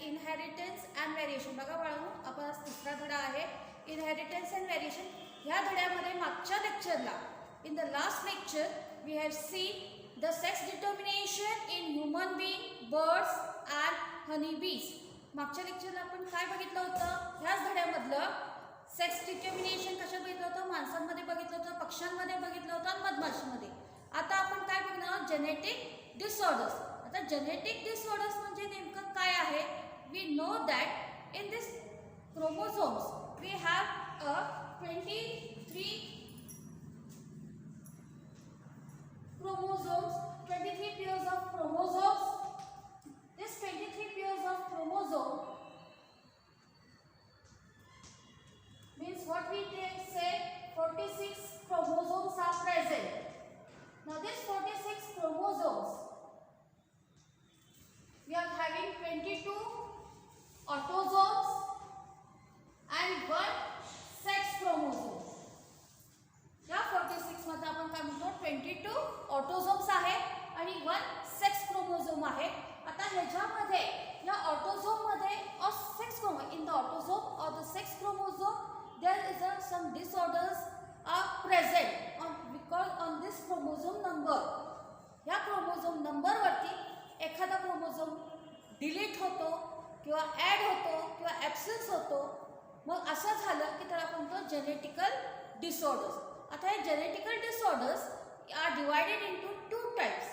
Inheritance and variation. बघा बाळांनो, आपण आज तिसरा धडा आहे इनहेरिटन्स अँड व्हेरिएशन. ह्या धड्यामध्ये मागच्या लेक्चरला in the last lecture we have seen the sex determination in human being, birds and honey bees. मागच्या लेक्चरला आपण काय बघितलं होतं? ह्याच धड्यामधलं सेक्स डिटर्मिनेशन कशात बघितलं होतं? माणसांमध्ये बघितलं होतं, पक्ष्यांमध्ये बघितलं होतं आणि मधमाशीमध्ये. आता आपण काय बघणार? Genetic disorders. आता जेनेटिक डिसऑर्डर्स म्हणजे नेमकं काय आहे? We know that in this chromosomes we have a 23 chromosomes, 23 pairs of chromosomes. This 23 pairs of chromosome means what we say 46 chromosomes are present. Now this 46 chromosomes, we are having 22 autosomes and 1 sex chromosome. या 46 मध्ये आपण काय म्हणतो? 22 autosomes आहे आणि 1 sex chromosome आहे. आता ह्याच्यामध्ये या ऑटोझोम मध्ये sex chromosome in the autosome और the sex chromosome there is some disorders are present on because on this chromosome number. या क्रोमोझोम नंबर वरती एखादा क्रोमोझोम डिलीट होतो किंवा ॲड होतो किंवा ॲब्सेन्स होतो. मग असं झालं की त्याला आपण म्हणतो जेनेटिकल डिसऑर्डर्स. आता हे genetical disorders are divided into 2 types.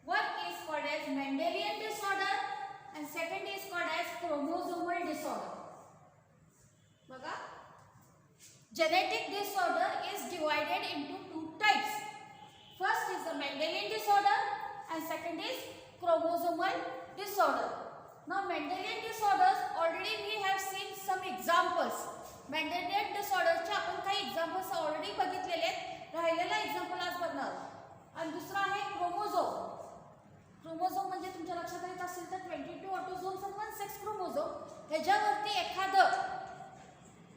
One is called as Mendelian disorder and second is called as chromosomal disorder. बघा, genetic disorder is divided into 2 types. First is the Mendelian disorder and second is chromosomal disorder. Now Mendelian disorders already we have seen some examples. Mendelian disorders चे आपण काही examples already बघितलेले आहेत. राहिलेला example आज बघणार. आणि दुसरा आहे क्रोमोझोम. क्रोमोझोम म्हणजे तुमच्या लक्षात येत असेल तर 22 ऑटोझोम्स आणि 1 सेक्स क्रोमोझोम. ह्याच्यावरती एखादं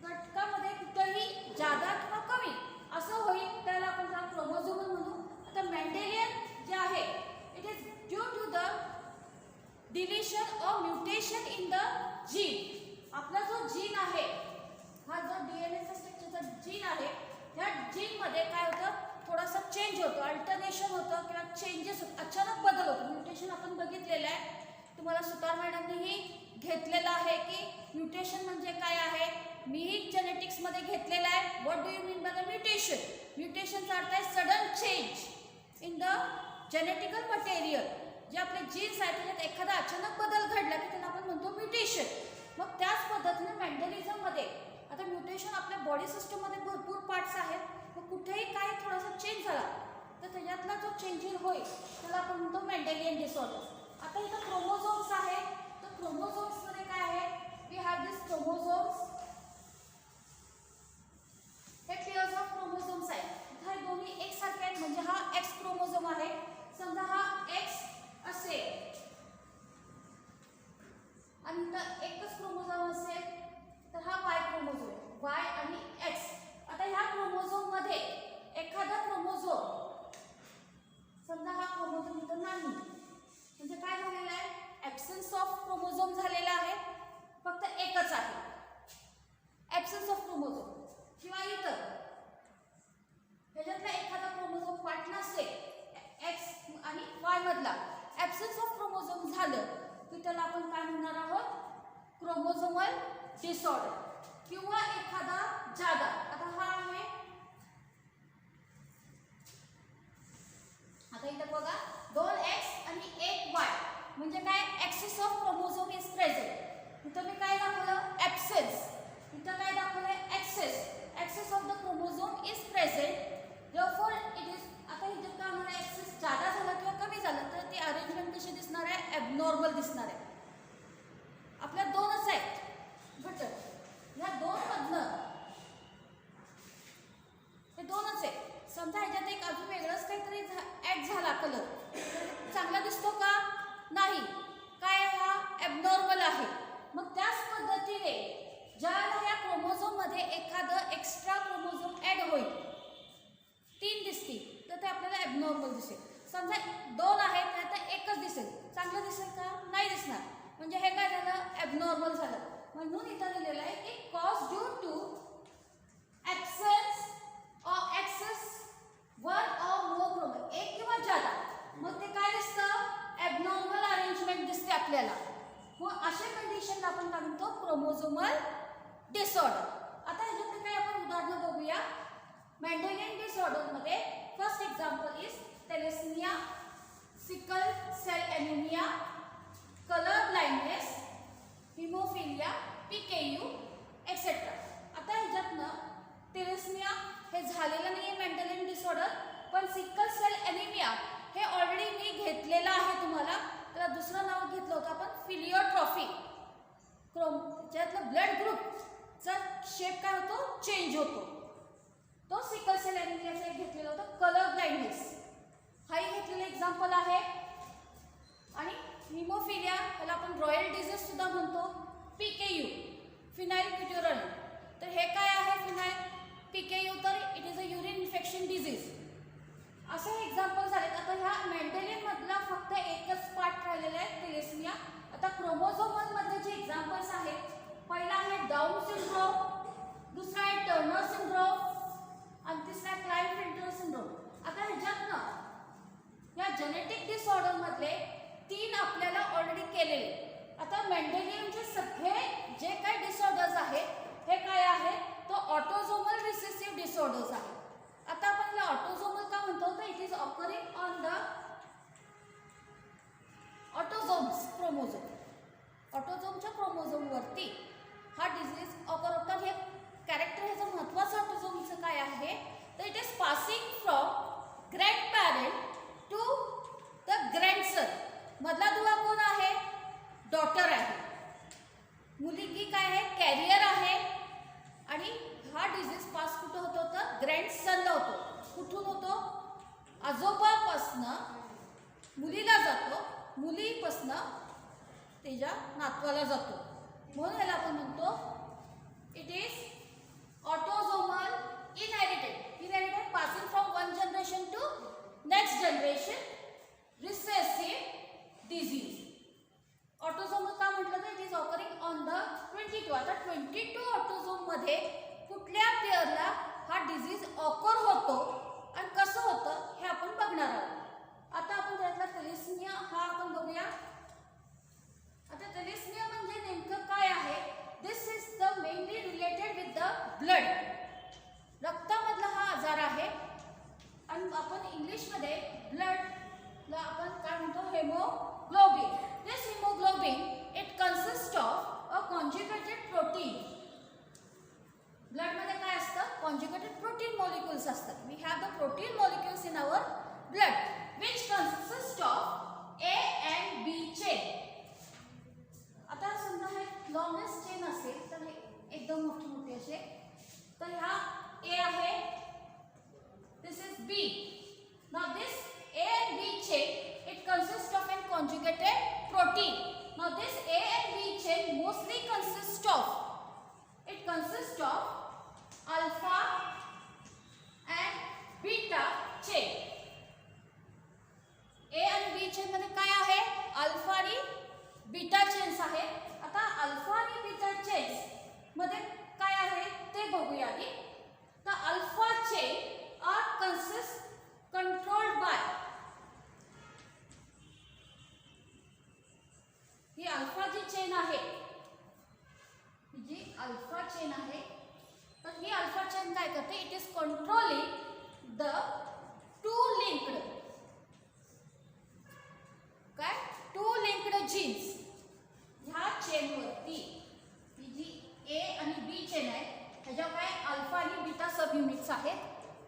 घटकामध्ये कुठेही जादा किंवा कमी असं होईल त्याला आपण त्याला क्रोमोझोमल म्हणू. आता मेंडेलियन जे आहे it is due to the deletion or mutation in the gene. आपला जो जीन आहे, हा जो डीएनएचा स्ट्रक्चरचा जीन आहे, ह्या जीन मध्ये काय होतं? थोडासा चेंज होतो, अल्टरनेशन होतं किंवा चेंजेस होत, अचानक बदल होतो. म्युटेशन आपण बघितलेलं आहे. तुम्हाला सुतार मॅडमनेही घेतलेलं आहे की म्युटेशन म्हणजे काय आहे. मीही जेनेटिक्समध्ये घेतलेलं आहे. What do you mean by the mutation? म्युटेशनचा अर्थ आहे sudden change in the genetical material. जे आपले जीन्स आहेत त्याच्यात एखादा अचानक बदल घडला की त्याला आपण म्हणतो म्युटेशन. मग त्याच पद्धतीने मेंडलिझममध्ये आता म्युटेशन आपल्या बॉडी सिस्टममध्ये भरपूर पार्ट्स आहेत. मग कुठेही काय थोडासा चेंज झाला तर त्याच्यातला जो चेंजेस होईल त्याला आपण म्हणतो मेंडेलियन डिसऑर्डर. आता इथं क्रोमोझोम्स आहे, तर क्रोमोझोम्समध्ये काय आहे? We have this chromosomes. हे पेअर्स ऑफ क्रोमोझोम्स आहेत. हे दोन्ही एकसारखे आहेत म्हणजे हा एक्स क्रोमोझोम आहे. समजा हा एक्स असेल आणि तर एकच क्रोमोझोम असेल तर हा वाय क्रोमोझोम, वाय आणि एक्स. आता ह्या क्रोमोझोम मध्ये एखादा क्रोमोझोम समजा हा क्रोमोझोम इथं नाही म्हणजे काय झालेलं आहे? ॲब्सेन्स ऑफ क्रोमोझोम झालेला आहे. फक्त एकच आहे ॲब्सेन्स ऑफ क्रोमोझोम. किंवा इतर ह्याच्यातला एखादा क्रोमोझोम पार्ट नसेल एक्स आणि वाय मधला, ॲब्सेन्स ऑफ क्रोमोझोम झालं की त्याला आपण काय म्हणणार आहोत? Chromosomal disorder. किंवा एखादा जादा, आता हा आहे, आता इथं बघा 2 एक्स आणि 1 वाय म्हणजे काय? Excess of chromosome is present. इथं मी काय दाखवलं? ॲब्सेन्स. इथं काय दाखवलं? Excess. Excess of the chromosome is present. Therefore it is. आता इथं काय होणार? एक्सेस जादा झाला किंवा कमी झालं तर ती अरेंजमेंट कशी दिसणार आहे? ॲबनॉर्मल दिसणार आहे. आपल्या 2च आहेत घटक. ह्या 2 मधनं हे 2च आहे. समजा ह्याच्यात एक अजून वेगळंच काहीतरी ॲड झाला कलर, चांगला दिसतो का? नाही. काय? हा ॲबनॉर्मल आहे. मग त्याच पद्धती म्हणून इथं लिहिलेलं आहे की कॉज ड्यू टू एक्सेस और एक्सेस वन और मोर क्रोमोझोम, एक किंवा ज्यादा, मग ते काय दिसतं ॲबनॉर्मल अरेंजमेंट दिसते आपल्याला. मग अशा कंडिशनला आपण काय म्हणतो क्रोमोझोमल डिसऑर्डर. आता ह्याच्यातले काही आपण उदाहरणं बघूया. मेंडेलियन डिसऑर्डरमध्ये first example is thalassaemia, sickle cell anaemia, colour blindness, haemophilia, PKU etcetera. आता ह्याच्यातनं थॅलेसेमिया हे झालेलं नाही आहे मेंडेलियन डिसऑर्डर, पण सिकल सेल एनिमिया हे ऑलरेडी मी घेतलेलं आहे तुम्हाला. त्याला दुसरं नाव घेतलं होतं आपण फिलिओट्रॉफी. ज्यातलं ब्लड ग्रुपचा शेप काय होतो चेंज होतो, तो सिकल सेल एनिमियाचं एक घेतलेलं होतं. कलर ब्लाइंडनेस हाही घेतलेलं एक्झाम्पल आहे. आणि हिमोफिलिया ह्याला आपण रॉयल डिझीज सुद्धा म्हणतो. PKU फिनाइल क्युटिरोनिन, तर हे काय आहे फिनाइल PKU, तर it is a urine infection disease. असे एक्झाम्पल झालेत. आता ह्या मेंडेलियन मधला फक्त एकच पार्ट राहिलेला आहे थॅलेसेमिया. आता क्रोमोझोमल मध्ये जे एक्झाम्पल्स आहेत, पहिला आहे डाऊन सिंड्रोम, दुसरा आहे टर्नर सिंड्रोम आणि तिसरा क्लाइनफेल्टर सिंड्रोम. आता ह्याच्यातनं या जेनेटिक डिसऑर्डर मधले 3 आपल्याला ऑलरेडी केलेले. आता मेंडेलियनचे सगळे जे काही डिसऑर्डर्स आहेत हे काय आहे, तो ऑटोझोमल रिसेसिव्ह डिसऑर्डर्स आहे. आता आपण याला ऑटोझोमल का म्हणतो, तर it is occurring on the autosomes chromosome. ऑटोझोमच्या क्रोमोझोमवरती हा डिझीज ऑकर होतात. हे कॅरेक्टर ह्याचं महत्त्वाचं ऑटोझोमचं काय आहे, तर it is passing from grandparent to the grandson. मधला दुवा कोण आहे, डॉटर आहे. मुलगी काय आहे, कॅरियर आहे. आणि हा डिझीज पास कुठं होतो, तर ग्रँडसनला होतो. कुठून होतो, आजोबापासनं मुलीला जातो, मुलीपासनं त्याच्या नातवाला जातो. म्हणून ह्याला आपण म्हणतो it is autosomal inherited passing from one generation to next generation recessive disease. Autosomal का म्हटलं तर it is occurring on the 22. आता 22 ऑटोझोम मध्ये कुठल्या पेअरला हा डिझीज ऑकर होतो आणि कसं होतं हे आपण बघणार आहोत. आता आपण त्यातला थॅलेसेमिया हा आपण बघूया. आता थॅलेसेमिया म्हणजे नेमकं काय आहे, this is the mainly related with the blood. रक्तामधला हा आजार आहे. आणि आपण इंग्लिशमध्ये ब्लडला आपण काय म्हणतो, haemoglobin. This haemoglobin it consist of a conjugated protein. ब्लडमध्ये काय असतं, कॉन्जुगेटेड प्रोटीन मॉलिक्युल्स असतात. We have the protein molecules in our blood which consist of A and B chain. आता समजा हे लॉंगेस्ट चेन असेल तर हे एकदम मोठी मोठी असे, तर ह्या A आहे, this is B. Now this A and B chain it consists of a conjugated protein. Now this A and B chain mostly consists of alpha and beta chain. A आणि B chain मध्ये काय आहे, alpha आणि beta chains आहेत. आता alpha आणि beta chains मध्ये काय आहे ते बघूया. The alpha chain are controlled by, ही अल्फा जी चेन आहे, जी अल्फा चेन आहे, तर ही अल्फा चेन काय करते, it is controlling the two linked genes. ह्या चेनवरती ही जी ए आणि बी चेन आहे ह्याच्यावर काय अल्फा आणि बीटा सब युनिट्स आहेत.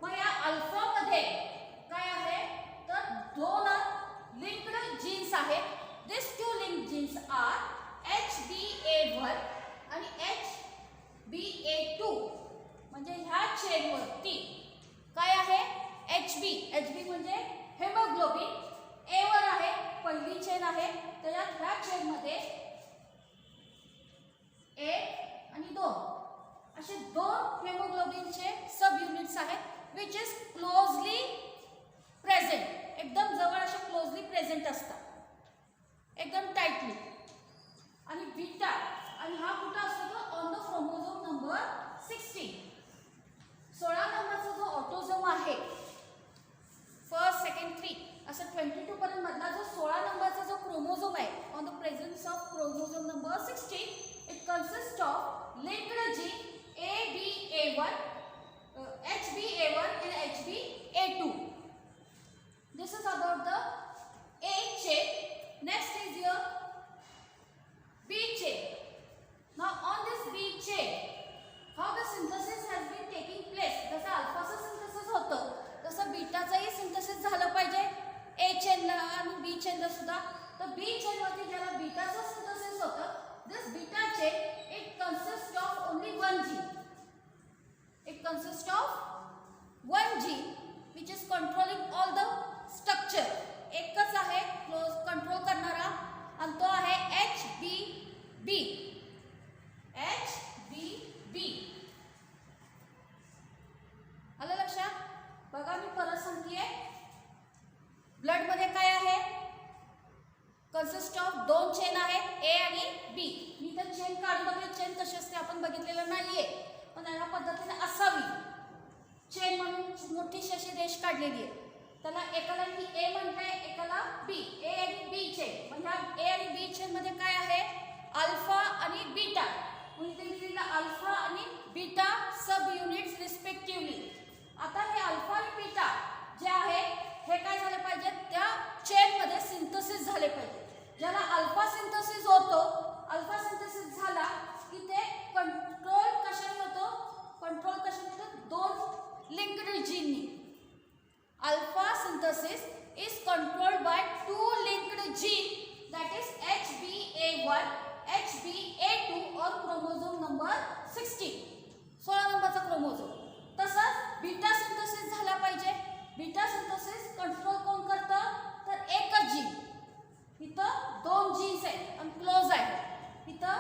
मग या अल्फा मध्ये काय आहे, तर 2 लिंक्ड जीन्स आहेत. दिस 2 लिंक्ड जीन्स आर HBA1 आणि HBA2. म्हणजे ह्या चेनवरती काय आहे, HB म्हणजे हेमोग्लोबिन. ए वर आहे, पहिली चेन आहे, त्याच्यात ह्या चेन मध्ये 1 आणि 2 असे 2 हेमोग्लोबिनचे सब युनिट्स आहेत विच इज क्लोजली प्रेझेंट. एकदम जवळ असे क्लोजली प्रेझेंट असतात, एकदम टाइटली. आणि बीटा आणि हा कुठं असतो तर ऑन द क्रोमोझोम नंबर 16. 16 नंबरचा जो ऑटोझोम आहे फर्स्ट सेकंड 3 असं 22 पर्यंत मधला जो 16 नंबरचा जो क्रोमोझोम आहे on the presence of chromosome number 16, it consist of linked gene ABA1, HBA1 and HBA2. This is about the A chain. Next is your B chain. Now on this B chain, how the synthesis has been taking place. जसं अल्फाचं synthesis होतं तसं बीटाचंही synthesis झालं पाहिजे A चेनला आणि B चेनला सुद्धा. तर B चेनवरती ज्याला बीटाचं synthesis होतं, this beta chain it consists of only one gene. It consists of one gene which is controlling all the structure. एकच आहे क्लोज कंट्रोल करणारा आणि तो आहे HBB. HBB आलं लक्षात? बघा मी परत सांगतेय. ब्लड मध्ये काय आहे? कन्सिस्ट ऑफ दोन चेन आहेत A आणि B. मी तर चेन काढून बघले, चेन कशी असते आपण बघितलेलं नाहीये, पण या पद्धतीने असावी चेन म्हणून मोठी अशी रेष काढलेली आहे. त्याला एकाला मी A म्हणते, एकाला B. A आणि B चेन. मग ह्या A आणि B चेन मध्ये काय आहे? अल्फा आणि बीटा. मग इथे लिहिलेलं अल्फा आणि बीटा सब युनिट्स रिस्पेक्टिव्हली. आता हे अल्फा आणि बीटा जे आहे हे काय झाले पाहिजे? त्या चेन मध्ये सिंथेसिस झाले पाहिजे. ज्याला अल्फा सिंथेसिस होतो, अल्फा सिंथेसिस झाला की ते कंट्रोल कशाने होतो? कंट्रोल कशाने होतो? दोन लिंक्ड जीननी. Alpha synthesis is controlled by two linked gene, that is HBA1, HBA2 और क्रोमोझोम नंबर 16. 16 नंबरचा क्रोमोझोम. तसंच बीटा सिंथेसिस झाला पाहिजे. बीटा सिंथेसिस कंट्रोल कोण करतं? तर एकच जीन. इथं दोन जीन्स आहेत आणि क्लोज आहे. इथं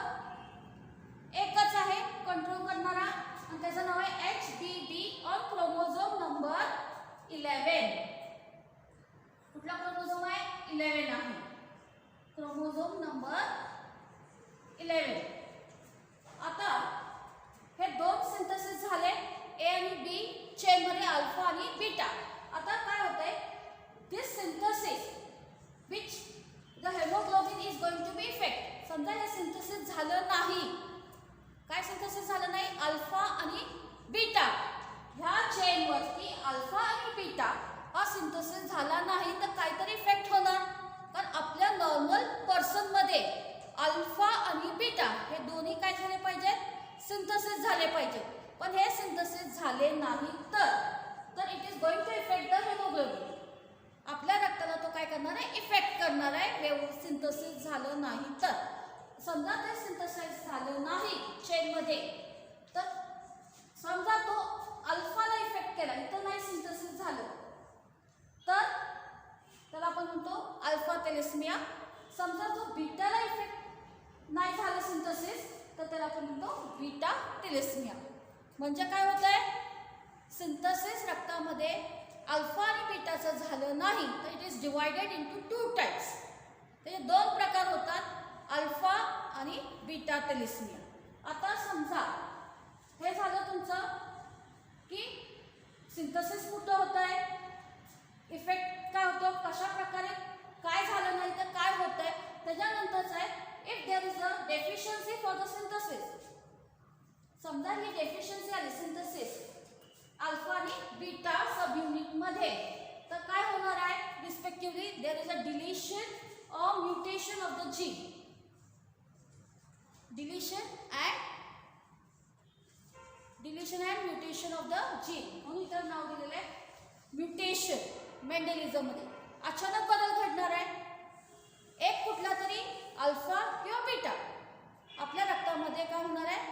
एकच आहे कंट्रोल करणारा आणि त्याचं नाव आहे HBB और क्रोमोझोम नंबर 11. कुठला क्रोमोझोम आहे? 11 आहे. Chromosome number 11. आता हे दोन सिंथेसिस झाले A आणि B चेन मध्ये अल्फा आणि बीटा. आता काय होतंय? दिस synthesis which the hemoglobin is going to be effect. समजा हे सिंथेसिस झालं नाही. काय सिंथेसिस झालं नाही? अल्फा आणि बीटा. ह्या चेन वरती अल्फा आणि बीटा हा सिंथेसिस झाला नाही तर काहीतरी इफेक्ट होणार. कारण आपल्या नॉर्मल पर्सन मध्ये अल्फा आणि बीटा हे दोन्ही काय झाले पाहिजेत? सिंथेसिस झाले पाहिजेत. पण हे सिंथेसिस झाले नाही तर it is going to effect the haemoglobin. आपल्या रक्ताला तो काय करणार आहे? इफेक्ट करणार आहे. सिंथेसिस झालं नाही तर. समजा ते सिंथेसाइज झालं नाही चेन मध्ये तर समजा तो अल्फाला इफेक्ट केला, इथं नाही सिंथेसिस झालं तर त्याला आपण म्हणतो अल्फा थॅलेसेमिया. समजा जो बीटाला इफेक्ट नाही झालं सिंथेसिस तर त्याला आपण म्हणतो बीटा थॅलेसेमिया. म्हणजे काय होतंय? सिंथेसिस रक्तामध्ये अल्फा आणि बीटाचं झालं नाही तर it is divided into two types. त्याचे दोन प्रकार होतात, अल्फा आणि बीटा थॅलेसेमिया. आता समजा हे झालं तुमचं की सिंथेसिस कुठं होत आहे, इफेक्ट काय होतो, कशा प्रकारे काय झालं नाही तर काय होत आहे. त्याच्यानंतरच आहे if there is a deficiency for the synthesis. समजा ही डेफिशियन्सी आली सिंथेसिस अल्फा आणि बीटा सब युनिट मध्ये तर काय होणार आहे? Respectively there is a deletion or mutation of the gene. Deletion and mutation of the gene. म्हणून इथं नाव दिलेलं आहे म्युटेशन. मेंडेलिझम मध्ये अचानक बदल घडणार आहे. एक कुठला तरी अल्फा किंवा बीटा आपल्या रक्तामध्ये काय होणार आहे?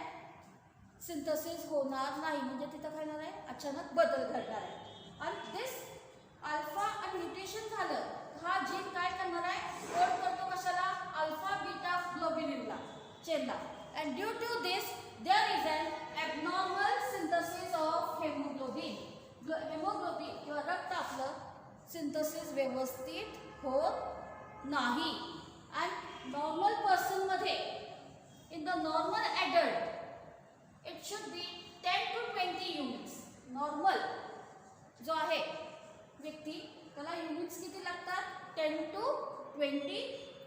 सिंथेसिस होणार नाही. म्हणजे तिथं काय होणार आहे? अचानक बदल घडणार आहे. आणि दिस अल्फा आणि म्युटेशन झालं हा जीन काय करणार आहे? कोड करतो कशाला? अल्फा बीटा ग्लोबिलिनला चेनला. And due to this there is an abnormal synthesis of haemoglobin. Haemoglobin किंवा रक्त आपलं सिंथेसिस व्यवस्थित होत नाही. अँड नॉर्मल पर्सन मध्ये in in the normal adult, it should be 10 to 20 units. Normal जो आहे व्यक्ती त्याला युनिट्स किती लागतात? 10 to 20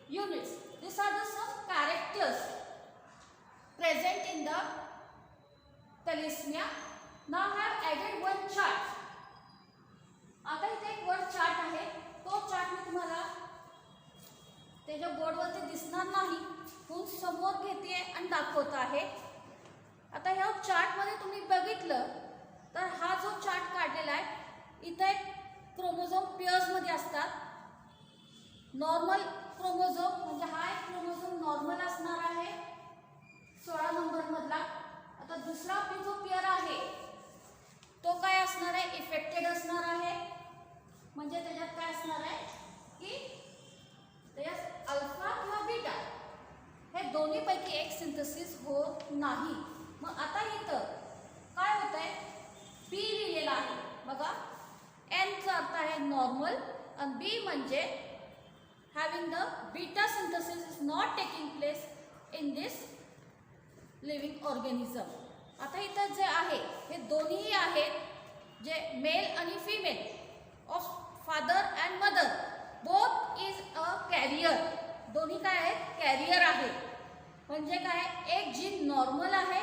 units. These are the some characters present in the thalassemia. Now I have added one chart. आता इथे एक वर चार्ट आहे. तो चार्ट मी तुम्हाला त्याच्या बोर्डवरती दिसणार नाही, पण समोर घेते आणि दाखवत आहे. आता ह्या चार्टमध्ये तुम्ही बघितलं तर हा जो चार्ट काढलेला आहे, इथे क्रोमोझोम पेयर्समध्ये असतात. नॉर्मल क्रोमोझोम म्हणजे हा एक क्रोमोझोम नॉर्मल असणार आहे 16 नंबर मधला. आता दुसरा जो पेयर आहे तो काय असणार आहे? इफेक्टेड असणार आहे. म्हणजे त्याच्यात काय असणार आहे की त्याच्यात अल्फा किंवा बीटा हे दोन्ही पैकी एक सिंथेसिस होत नाही. मग आता इथं काय होत आहे? बी लिहिलेला आहे बघा. एनचा अर्थ आहे नॉर्मल आणि बी म्हणजे having the beta synthesis is not taking place in this living organism. आता इथं जे आहे हे दोन्ही आहेत जे मेल आणि female of father and mother both is a carrier. दोन्ही काय आहेत? कॅरियर आहे. म्हणजे काय? एक जीन नॉर्मल आहे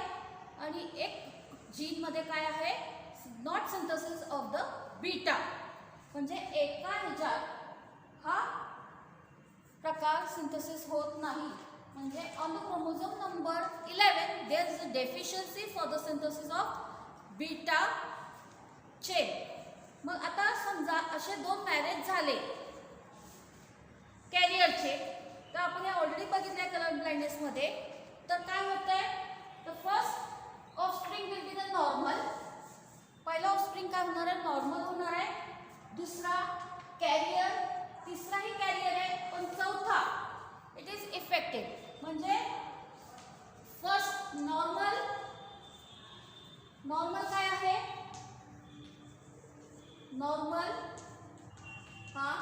आणि एक जीनमध्ये काय आहे? Not synthesis of the beta. म्हणजे एका ह्याच्यात हा प्रकार सिंथेसिस होत नाही. म्हणजे on the chromosome number 11 there is a deficiency for the synthesis of beta chain. मग आता समजा असे दोन मॅरेज झाले कॅरियरचे, तर आपण हे ऑलरेडी बघितलंय कलर ब्लाइंडनेस मध्ये. तर काय होतंय? The first offspring will be the normal. पहिला ऑफस्प्रिंग काय होणार आहे? नॉर्मल होणार आहे. दुसरा कॅरियर, तिसराही कॅरियर आहे, पण चौथा इट इज इफेक्टेड. म्हणजे फर्स्ट नॉर्मल, नॉर्मल काय आहे? नॉर्मल हा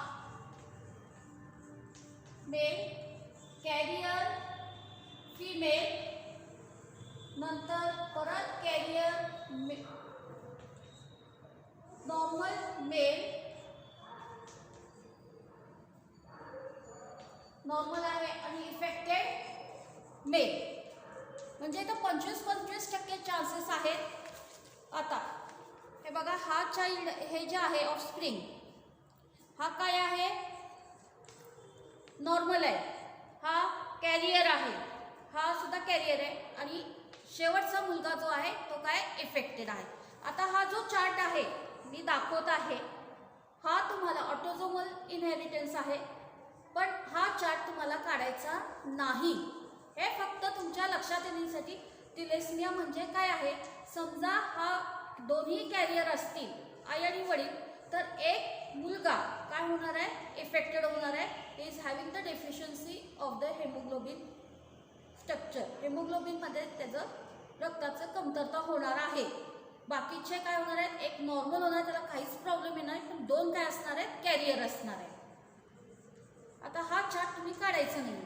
मेल, कॅरियर फिमेल, नंतर परत कॅरियर नॉर्मल मेल, नॉर्मल आहे आणि इफेक्टेड मेल. म्हणजे इथं 25% चान्सेस आहेत. आता हे बघा, हा चाइल्ड हे जे आहे ऑफस्प्रिंग हा काय आहे? नॉर्मल आहे. हा कॅरियर आहे, हा सुद्धा कॅरियर आहे आणि शेवटचा मुलगा जो आहे तो काय? इफेक्टेड आहे. आता हा जो चार्ट आहे मी दाखवत आहे हा तुम्हाला ऑटोझोमल इनहेरिटन्स आहे, पण हा चार्ट तुम्हाला काढायचा नाही. हे फक्त तुमच्या लक्षात येण्यासाठी. थिलेसेमिया म्हणजे काय आहे? समजा हा दोन्ही कॅरियर असतील आई आणि वडील, तर एक मुलगा काय होणार आहे? इफेक्टेड होणार आहे. Is having the deficiency of the haemoglobin structure. हेमोग्लोबिनमध्ये त्याचं रक्ताचं कमतरता होणार आहे. बाकीचे काय होणार आहेत? एक नॉर्मल होणार, त्याला काहीच प्रॉब्लेम येणार नाही, पण दोन काय असणार आहेत? कॅरियर असणार आहे. आता हा चार्ट तुम्ही काढायचा नाही,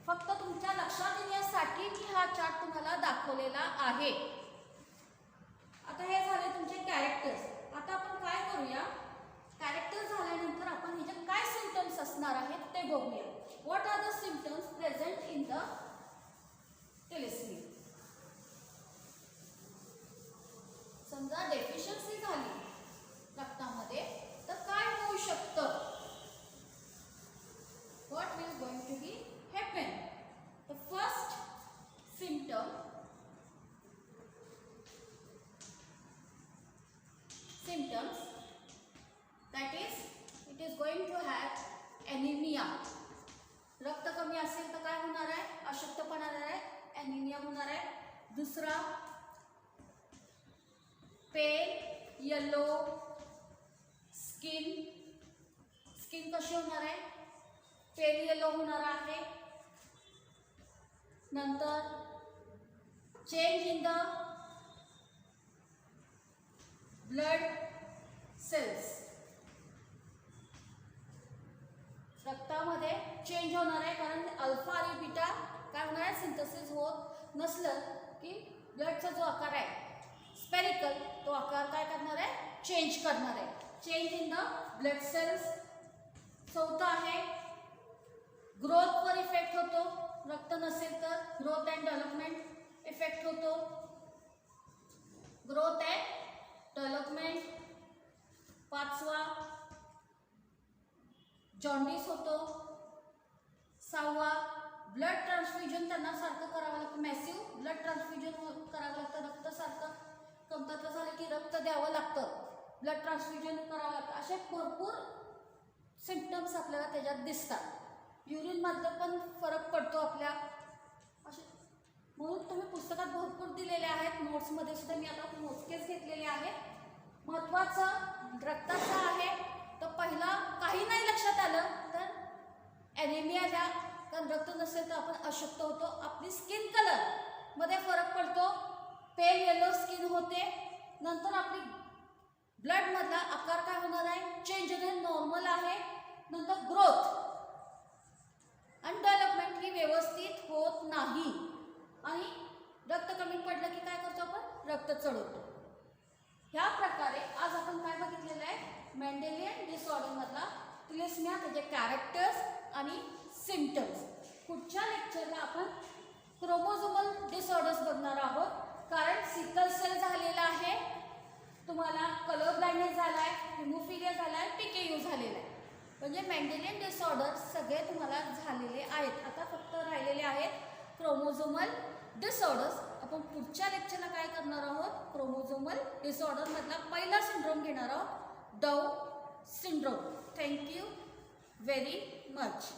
फक्त तुमच्या लक्षात येण्यासाठी मी हा चार्ट तुम्हाला दाखवलेला आहे. आता हे झाले तुमचे कॅरेक्टर्स. आता आपण काय करूया? कॅरेक्टर झाल्यानंतर आपण ह्याच्यात काय सिम्पटम्स असणार आहेत ते बघूया. What are the symptoms present in the thalassaemia. समजा डेफिशियन्सी झाली रक्तामध्ये तर काय होऊ शकतं? What will going to be happen? The first symptoms that is it is going to have anemia. रक्त कमी असेल तर काय होणार आहे? अशक्तपणा येणार आहे, एनिमिया होणार आहे. दुसरा पेल येलो स्किन. स्किन कशी होणार आहे? पेल येलो होणार आहे. नंतर change in the blood cells. रक्तामध्ये चेंज होणार आहे, कारण अल्फा आणि बीटा काय होणार आहे? सिंथेसिस होत नसलं की ब्लडचा जो आकार आहे स्पेरिकल, तो आकार काय करणार आहे, चेंज करणार आहे. Change in the blood cells. चौथा आहे ग्रोथवर इफेक्ट होतो. रक्त नसेल तर ग्रोथ अँड डेव्हलपमेंट इफेक्ट होतो. Growth and development. पाचवा जॉन्डिस होतो. सहावा ब्लड ट्रान्सफ्युजन त्यांना सारखं करावं लागतं, मॅसिव्ह ब्लड ट्रान्सफ्युजन करावं लागतं. रक्त सारखं कमतरता झालं की रक्त द्यावं लागतं, ब्लड ट्रान्सफ्युजन करावं लागतं. असे भरपूर सिम्पटम्स आपल्याला त्याच्यात दिसतात. युरिनमध्ये पण फरक पडतो आपल्या. असे म्हणून तुम्ही पुस्तकात भरपूर दिलेले आहेत, नोट्समध्ये सुद्धा मी आता मोजकेच घेतलेले आहेत. महत्त्वाचं रक्ताचं आहे तर पहिला काही नाही लक्षात आलं तर ॲनिमिया द्या, कारण रक्त नसेल तर आपण अशक्त होतो. आपली स्किन कलर मध्ये फरक पडतो, पेल येलो स्किन होते. नंतर आपली ब्लड मधला आकार काय होणार आहे, चेंज होणे नॉर्मल आहे. नंतर ग्रोथ आणि डेव्हलपमेंट ही व्यवस्थित होत नाही आणि रक्त कमी पडलं की काय करतो आपण, रक्त चढवतो. ह्या प्रकारे आज आपण काय बघितलेलं आहे, मेंडेलियन डिसऑर्डर मधला थॅलेसेमिया, त्याचे कॅरेक्टर्स आणि सिम्पटम्स. पुढच्या लेक्चरला आपण क्रोमोझोमल डिसऑर्डर्स बघणार आहोत, कारण सिकल सेल झालेला आहे, तुम्हाला कलर ब्लाइंडनेस झाला आहे, हिमोफिलिया झाला आहे, PKU झालेला आहे. म्हणजे मेंडेलियन डिसऑर्डर सगळे तुम्हाला झालेले आहेत. आता फक्त राहिलेले आहेत क्रोमोझोमल डिसऑर्डर्स. आपण पुढच्या लेक्चरला काय करणार आहोत, क्रोमोझोमल डिसऑर्डर मधला पहिला सिंड्रोम घेणार आहोत, down syndrome. Thank you very much.